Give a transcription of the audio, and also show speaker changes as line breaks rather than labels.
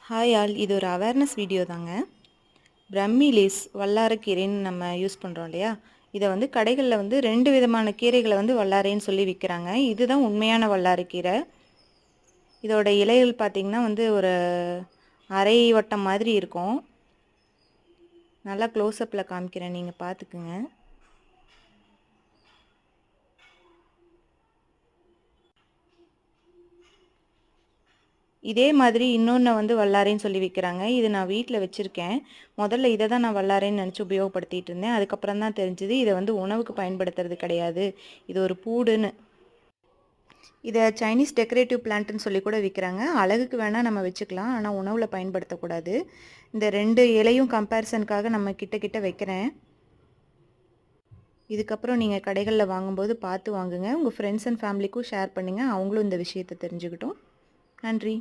Hi all, இது ஒரு awareness video தாங்க. பிரம்மி லீஸ் வல்லாரக்கீரைன்னு நம்ம யூஸ் பண்ணுறோம் இல்லையா, இதை வந்து கடைகளில் வந்து 2 விதமான கீரைகளை வந்து வல்லாரைன்னு சொல்லி விற்கிறாங்க. இதுதான் உண்மையான வல்லாரக்கீரை. இதோட இலைகள் பார்த்திங்கன்னா வந்து ஒரு அரை வட்டம் மாதிரி இருக்கும். நல்லா க்ளோஸ்அப்பில் காமிக்கிறேன், நீங்கள் பார்த்துக்குங்க. இதே மாதிரி இன்னொன்று வந்து வல்லாரைன்னு சொல்லி விற்கிறாங்க. இது நான் வீட்டில் வச்சுருக்கேன். முதல்ல இதை தான் நான் வல்லாரைன்னு நினச்சி உபயோகப்படுத்திகிட்டு இருந்தேன். அதுக்கப்புறம் தான் தெரிஞ்சுது இதை வந்து உணவுக்கு பயன்படுத்துறது கிடையாது, இது ஒரு பூடுன்னு. இதை சைனீஸ் டெக்கரேட்டிவ் பிளான்ட்னு சொல்லி கூட விற்கிறாங்க. அழகுக்கு வேணால் நம்ம வச்சுக்கலாம், ஆனால் உணவில் பயன்படுத்தக்கூடாது. இந்த 2 இலையும் கம்பேரிசனுக்காக நம்ம கிட்ட வைக்கிறேன். இதுக்கப்புறம் நீங்கள் கடைகளில் வாங்கும்போது பார்த்து வாங்குங்க. உங்கள் ஃப்ரெண்ட்ஸ் அண்ட் ஃபேமிலிக்கும் ஷேர் பண்ணுங்கள், அவங்களும் இந்த விஷயத்தை தெரிஞ்சுக்கிட்டோம். நன்றி.